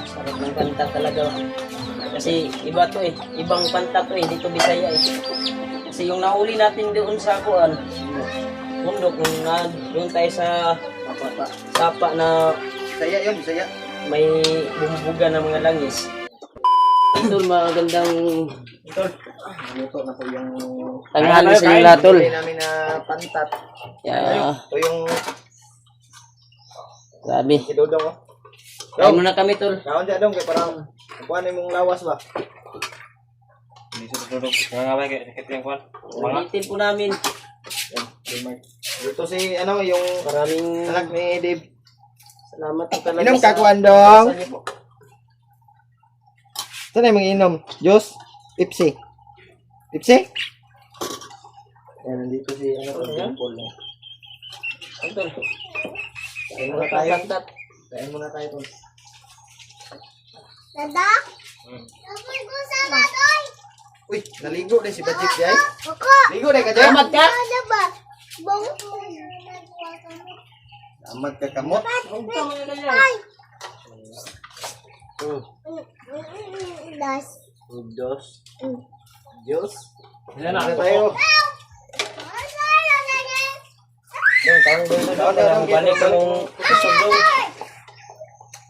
Sarap ng pantat talaga. Kasi iba to eh. Ibang pantat to eh. Dito Bisaya eh. Kasi yung nahuli natin doon sa kuan, bundok, doon tayo sa sapa na Bisaya yun, Bisaya. may bumubuga ng mga langis. Ito magandang Luto na po yung tanghali sa inyo lahat, tol. huli namin na pantat. Yeah, Ito yung grabe. sidodong oh. Kain muna kami, tol. Kaon dyan dong, kaya parang kuha na mong lawas ba? Hindi sa tutulog. Mga nga ba, kaya sakit yung kwan. Ulitin po namin. Dito si ano yung Maraming anak ni Dave. salamat po talaga Inom sa ka kuan dong. sa inyo po. Saan na yung inom? Juice? Pepsi? Pepsi? Yan, nandito si ano ko, Paul. Ano, tol? Kain muna Sarap ng tayo. pantat. Kain muna tayo, Paul. Dada? Apoy ko sa badoy! Uy, naligo din si Bajik Jay. Ako! Ligo din ka, Jay. Salamat ka! Ano ba? Bong? Amat ka kamot. Ay! Hmm. Das. Diyos. Diyos. Yan na. Ano tayo? Dong, kaon doon, tol. Kaon, Para kaon, balik kaon. yung kusog doon.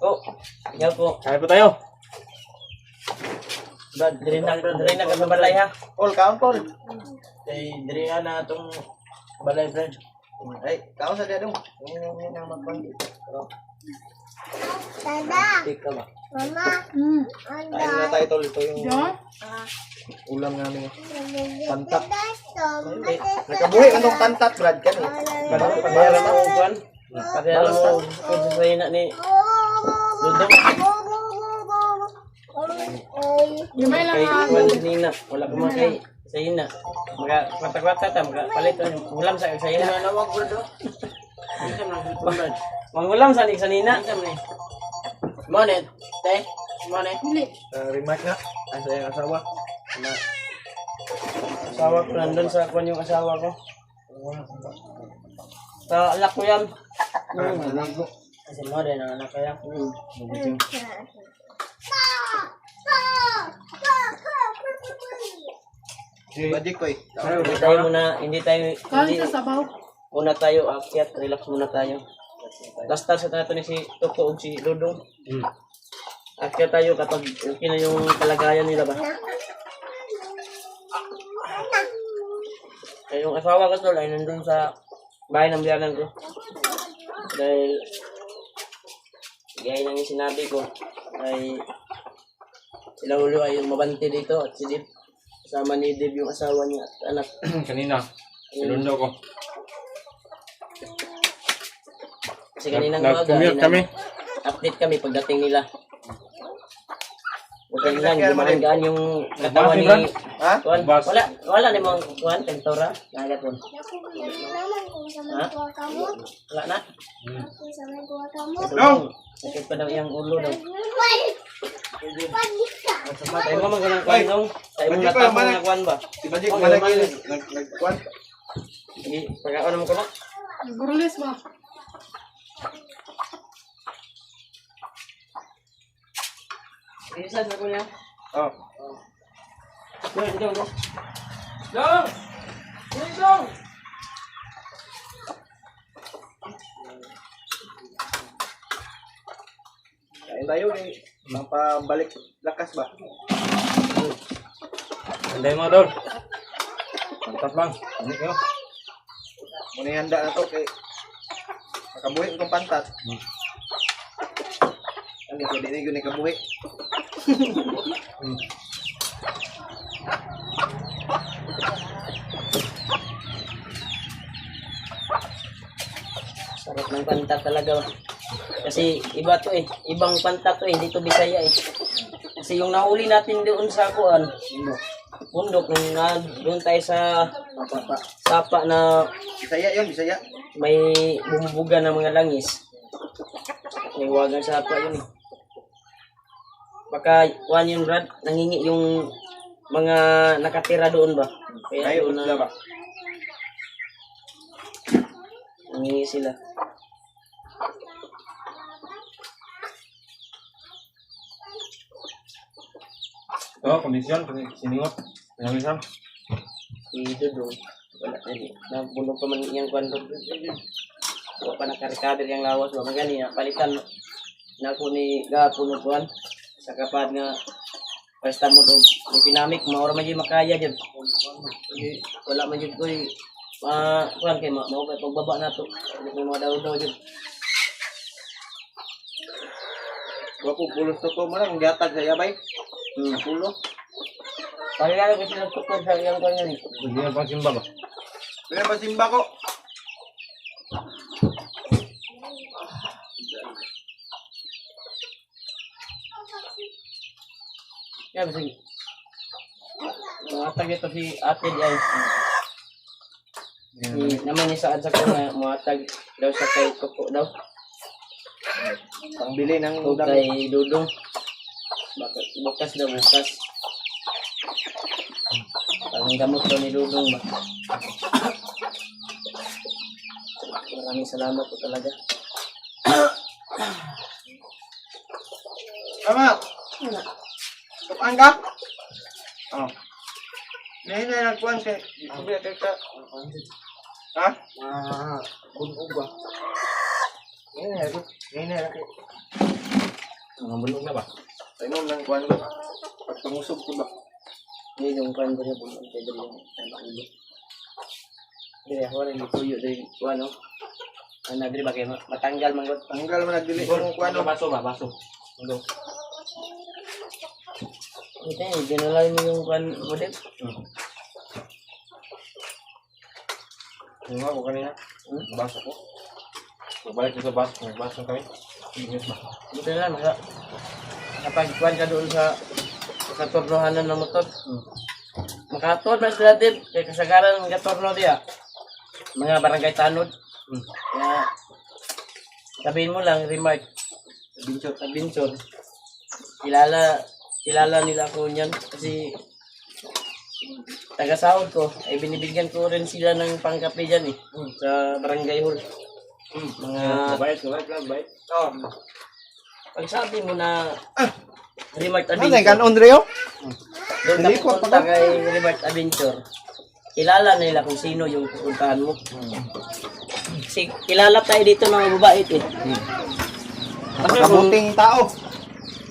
Oh, yan po. Kaya po tayo. Brad, diri na ka balay ha. Paul, kaon, Paul. Kay diri na itong balay, Brad. Ay, kaon sa dadong. Yan ang magpang. Dada. Tik ka ba? Mama. Kain muna tayo, Tol. Ito yung ulam namin. Pantat. Nakabuhi anong pantat, Brad? Kani. Pagbayaran mo kuan. Pagbayaran mo kung sa ina ni Dudong. Kay kuan sa ina. Wala ko man kay sa ina. Mga kwata-kwata ta, mga palit ulam sa ina. Nawag, Brad. Mangulam sa nina. Monet, te. Monet. Remark na. Ang sayang asawa. Asawa ko nandun sa kuan yung asawa ko. Sa anak ko yan. Naligo. Kasi mo din ang anak ko yan. Bajik ko eh. Hindi tayo muna tayo akyat, relax muna tayo. Basta sa nato ni si Toko o si Dudong. Akyat tayo kapag okay na yung kalagayan nila ba. Kaya yung asawa ko tol ay nandun sa bahay ng biyanan ko. Dahil gaya ng sinabi ko ay sila ulo ay yung mabante dito at si Dip. Kasama ni Dip yung asawa niya at anak. Kanina. Sinundo ko. Kasi kaninang umaga, Nag-commute kami. update kami pagdating nila. Bukan lang, gumagaan yung katawan ni... Ha? Kuan, Bus. wala namang kuan, kantora. Nagat po. Naman kung sa mga kuha kamot. Wala na. Kung sa mga kuha kamot. Sakit pa daw yung ulo daw. Ay! Pagit ka! Tayo mo magalang kuan nung. Tayo mo natapong na kuan ba? Si Bajik malagil. Nagkuhan. Sige, pagkaon naman ko na. Gurulis ba? Isa sa kuya. Oh. Dong, dong, dong. Dong! Dong! Kain tayo eh. Mapabalik lakas ba? Anday mo, Dol. Pantat lang. Ano kayo? Muna yung handa na to kay makabuhi itong pantat. Ano pwede na yun ikabuhi. Sarap ng pantat talaga. Kasi iba to eh. Ibang pantat to eh. Dito Bisaya eh. Kasi yung nahuli natin doon sa kuan, bundok, doon tayo sa sapa na Bisaya yun, Bisaya. may bumubuga ng mga langis. May wagang sapa yun eh. Baka kuan yun Brad, nangingi yung mga nakatira doon ba? Kaya Ay, doon utla ba? nangingi sila. Oh, kondisyon, siningot. Pinamisan. Ito doon. Wala na di. Nabulog pa man iyang kwan doon. Wala pa nakarecover yung lawas. Wala gani. Palitan na ako ni Gapon o kwan. Sa kapad nga pesta mo doon. Yung pinamik. Maura man yung makaya dyan. Wala man yun ko kwan kayo. Maupay pagbaba na to. May mga daw-daw dyan. Wapo pulos to ko man ang gatag sa yabay. Pulo. Pagkakala ko sila tukod sa iyang kwan yan. Hindi na pang simba ba? Kaya pasimba ko. Yan, sige. Matag ito si ate ay. Naman ni saan sa kuna, matag daw sa kay Koko daw. Pangbili ng O kay Dudong. Bukas daw, bukas. Parang gamot daw ni Dudong ba? Maraming salamat po talaga. Tama. Kapaan ka? Oh. Ngayon na nagkuhan kay Kuya kay ka. Ha? Bunog ba? Ngayon na kay. Mga bulog na ba? Painom ng kuhan ko. Pagpangusog ko ba? Ini yung kan ko niya po ang pwede yung ulo. Dire ako rin ituyo din ko ano. Ano dire ba kayo matanggal man gud. Tanggal man nagdili ng kuhan. Baso ba? Baso. Ano? Ito dinalay mo yung kan mo din. Yung nga ko kanina. Baso ko. Balik ko sa baso. Nagbaso kami. Ingat ba? Ito na lang kapag kuan ka doon sa katornohanan ng motor. Makator na sila din kay kasagaran ng katorno diya. Mga barangay tanod. Na sabihin mo lang remark Binsor. Kilala nila ako niyan kasi taga-sahod ko ay binibigyan ko rin sila ng pangkape dyan sa barangay hall. Mga Bait. Oh. pag sabi mo na Remote Ano Adventure. kanon Rio? Doon ka pupunta kay Remote Adventure. Kilala nila kung sino yung pupuntahan mo. Kasi kilala tayo dito ng mga babae eh. Kasi kung Mabuting tao.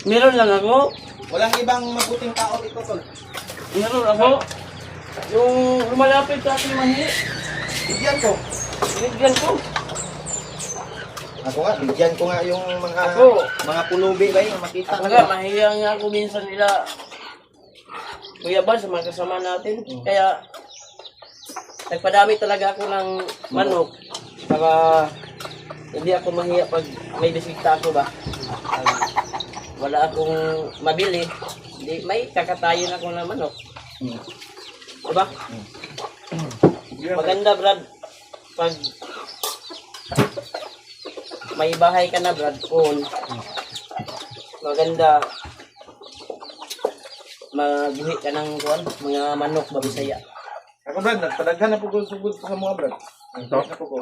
meron lang ako, Walang ibang mabuting tao dito, tol. meron ako, yung lumalapit sa ating mahi, Bigyan ko. binigyan ko. Ako nga, bigyan ko nga yung Ako. mga pulubi ba yung makita. Ako nga, mahiyang nga ako minsan nila Kuya Bal sa mga kasama natin. Kaya nagpadami talaga ako ng manok para hindi ako mahiya pag may bisita ako ba. Wala akong mabili, hindi, may kakatayin ako ng manok. Diba? Maganda Brad, pag may bahay ka na Brad, kung maganda magbuhi ka ng kuwan, mga manok ba Bisaya. Ako Brad, nagpadaghan na po ko sugod sa mga Brad. Ito? Na po ko.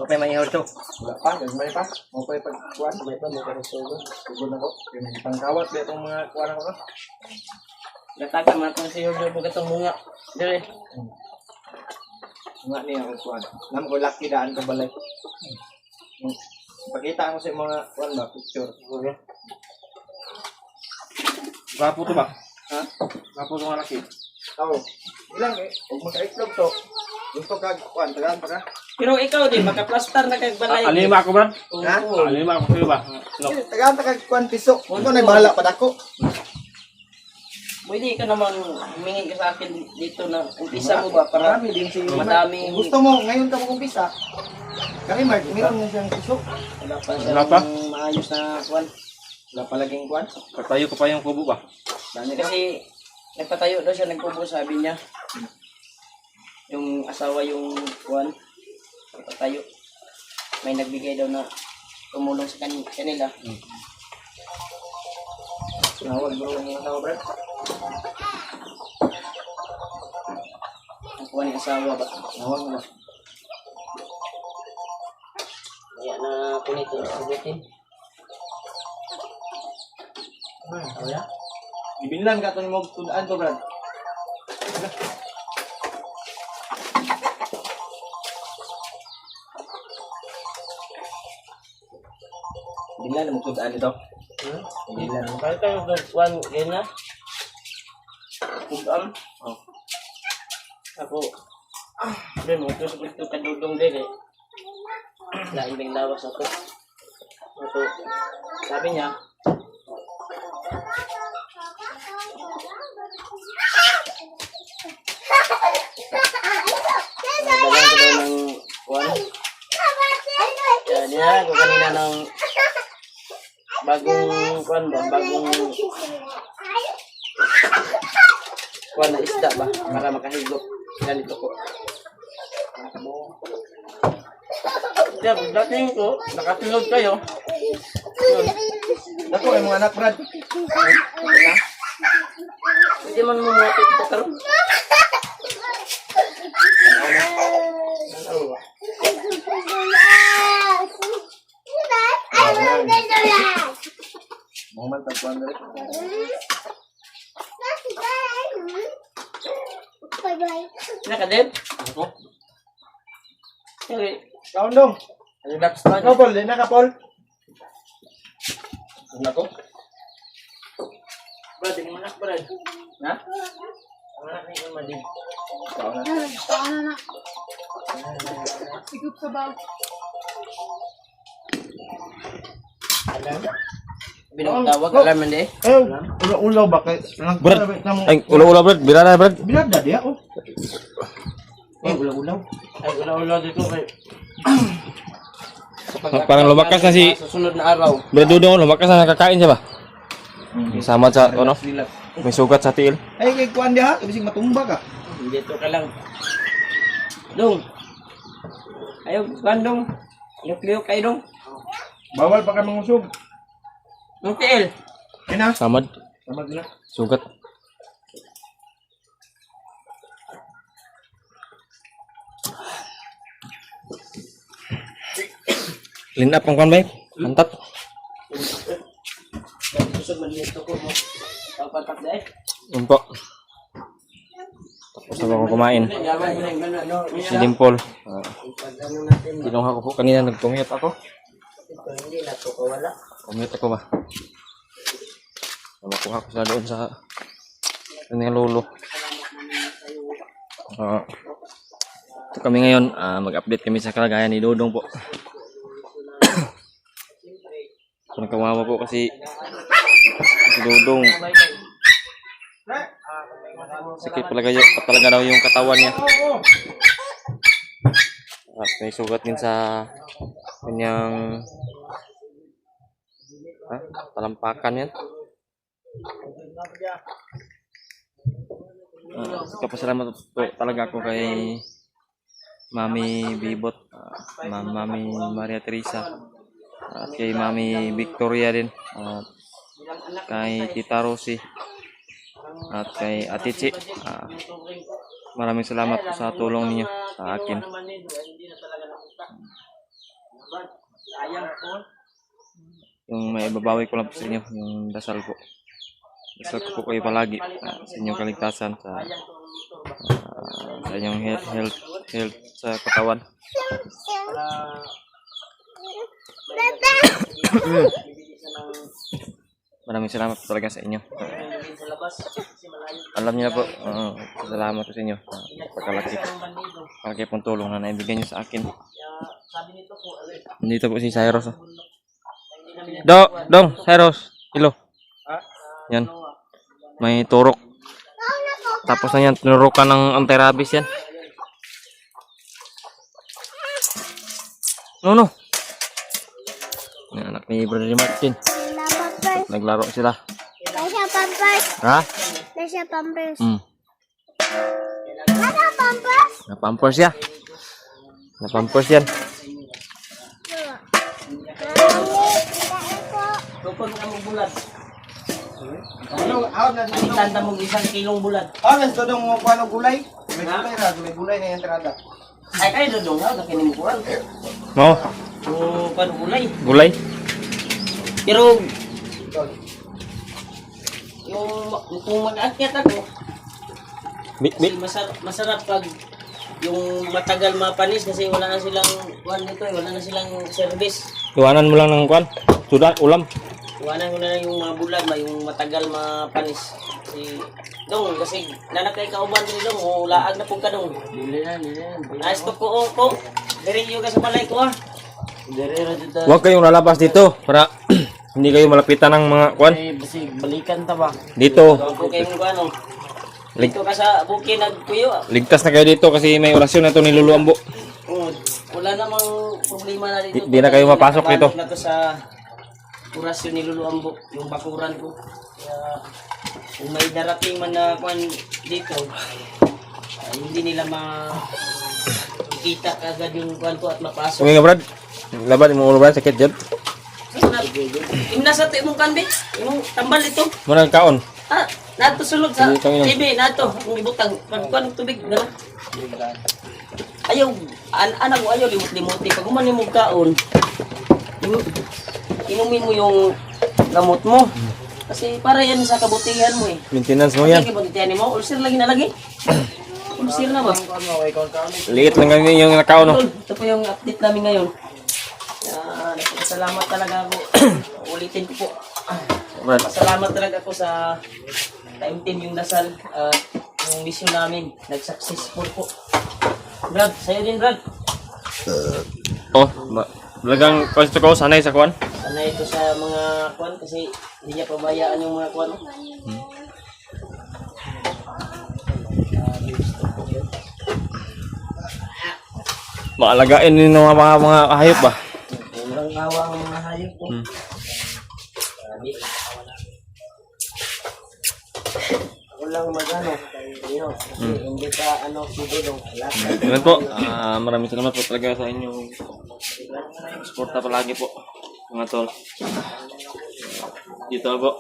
Okay, may to. Wala pa, gagmay pa. Mo pa pagkuan. May pa mo ka sugod. Sugod na ko. Yung pangkawat ba itong mga kuan ako. Gataga man kung siyo po katong bunga. Dire. Nga niya ako kuan. Nam ko lucky daan ka balay. Pakita ko sa mga kuan ba picture. Okay. Gwapo to ba? Ha? Gwapo to nga laki. Oo. Ilang eh. Huwag magka-itlog to. Gusto ka kuan, tagaan pa ka. Pero ikaw din makaplastar na kag balay. Alima ako, Brad. Ha? Alima ako sa'yo ba? No. Tagaan pa ka kuan piso. Ito na bahala pa dako. Pwede ka naman humingi ka sa akin dito na umpisa mo ba para Marami din si madaming Gusto mo, ngayon ka mo umpisa. Kami Mark, meron mo siyang piso. wala pa Wala pa? siyang maayos na kuwan. Wala palaging kuan. Katayo ko pa yung kubo ba? Dami ka. Kasi nagpatayo daw siya nagkubo sabi niya. Yung asawa yung kuwan. Nagpatayo. May nagbigay daw na tumulong sa kanila. Nawag bro ang mga tao, Brad. Ang kuwan yung asawa ba? Nawag mo. Kaya na ako nito sagutin. Wala. Ibilan ka to ni mo tudaan to, Brad. Ibilan na mo tudaan ito. Ibilan. Kaya kayo kuhan, ganyan na. Kudaan. Oh. Ako, din mo, ito kadudong din eh. Lain bang lawas ako. Ito, sabi niya, nadalan ko daw ng kuhan. Kaya niya, ako kanina ng bagong kuhan ba, bagong kuhan na isda ba, para makahigop. Ganito ko. Kaya dating ko, nakasunod kayo. Dako ay mga anak, Brad. Hindi man mo mga ito karoon. Mga man tagpuan na rin. Bye-bye. Nakadib? Ako? Kaya, Kaon dong. relax lang. Ikaw, Paul. Di na ka, Paul. Ano ko? Brad, yung manak, Brad. Ha? Ang manak ni Imadib. Kaon na. Alam? Binutawag, alam hindi? Eh, ulaw ba? Brad. Ay, ulaw-ulaw, Brad. Birada, Brad. Binagda di ako. Eh, ulaw-ulaw. Ay, ulaw-ulaw dito kay... Parang lumakas na si Susunod na araw. Brad Dudong, lumakas na nakakain siya ba? Sama sa, ano, may sugat sa tiil. Ay, kay kuan di ha. Ibig matumba ka. Dito ka lang. Dong. Ayaw, bandong. Liyok-liyok kayo, dong. Bawal pa ka mangusog. Ang tiil. Ay na. Samad, Sama sila. sugat. Clean up ang kwan, bay. Pantat. Susod man dito ko mo. Papatak dahil. Yun po. Tapos na ako kumain. Yaman mo na yung gano'n, no? Si Dimple. Pag-ano natin, Tinungha ko po kanina, nag-commute ako. kung hindi na ito kawala. Commute ako ba? Nakuha ko sila doon sa kanyang lolo. Ito kami ngayon, mag-update kami sa kalagayan ni Dodong po. So, nakawawa po kasi si Dodong. Sakit talaga daw yung katawan niya. At may sugat din sa kanyang talampakan yan. Kapasalamat po talaga ako kay Mami Bibot, Mami Maria Teresa, at kay Mami Victoria din, at kay Tita Rosie, at kay Ate Chi. Maraming salamat po sa tulong niyo sa akin. Yung may ibabawi ko lang po sa inyo, yung dasal ko. Dasal ko po kayo palagi sa inyong kaligtasan, sa inyong health sa katawan. Maraming salamat po talaga sa inyo. Alam niyo na po, salamat po sa inyo. Pagkalaki pong tulong na naibigay niyo sa akin. Nandito po si Cyrus. Dong, Cyrus. Hello. Yan. May turok. Tapos na yan, tinurukan ng anti-rabies yan. No. Yan, anak ni Brother Martin. Naglaro sila. Nasa pampers. Ha? Nasa pampers. Nasa pampers? Na-pampers ya. Na-pampers yan. Tupon ka mong bulad. Ano, out na Ang tanda mong 1 kilong bulad. Alas to dong mo kuano gulay. May gulay na entrada. Ay, kayo dodong ha, nakinig mo kuhan. Mo, So, paano gulay? gulay. Pero, kung mag-aakyat ako, Bi, kasi masarap pag yung matagal mapanis kasi wala na silang kuan dito eh, wala na silang service. iwanan mo lang ng kwan. Sudan, ulam. Iwanan ko na lang yung mga bulag, yung matagal mapanis. Kasi nanak kay kauban din dong, laag na pug ka dong. Dili na. Nice to ko. Diri yung ka sa balay ko ah. Diri ra dito. Huwag kayong lalabas dito para hindi kayo malapitan ng mga kwan. Basi balikan ta ba? Dito. Ako kay mo ano. Dito ka sa buki nagkuyo. Ligtas na kayo dito kasi may orasyon na ito ni Lulu Ambo. Wala namang problema na dito. Di na kayo mapasok dito. Na to sa orasyon ni Lulu Ambo, yung bakuran ko. Kaya kung may darating man na kwan dito, hindi nila makita agad yung kwan ko at mapasok. Okay nga Brad. Laban mo ulo Brad sakit dyan. Yung nasa ito imong kanbi, imong tambal ito. Muna ang kaon. Nato sulod sa Hindi, kami TV, nato, kung ibutang, pagkuhan ng tubig, dala. Ayaw, anak mo ayaw, limot-limuti. Pag umanin mo kaon, inumin mo yung gamot mo. Kasi para yan sa kabutihan mo eh. Maintenance mo yan. Kasi kabutihan mo, ulcer lagi na lagi. Ulcer na ba? Liit lang ganyan yung nakaon. No? Ito po yung update namin ngayon. Salamat talaga ako. Ulitin ko po. Brad. Pasalamat talaga ako sa time team yung dasal at yung mission namin. Nag-successful po. Brad, sa'yo din Brad. Oh, talagang gusto ko sanay sa kwan. Sana ito sa mga kwan kasi hindi niya pabayaan yung mga kwan. Maalagain din ng mga hayop ba? Walang awa ang mga hayop po. Walang magano. Hindi ka siguro. Ganun po. Maraming salamat po talaga sa inyong suporta palagi po mga tol. Dito po.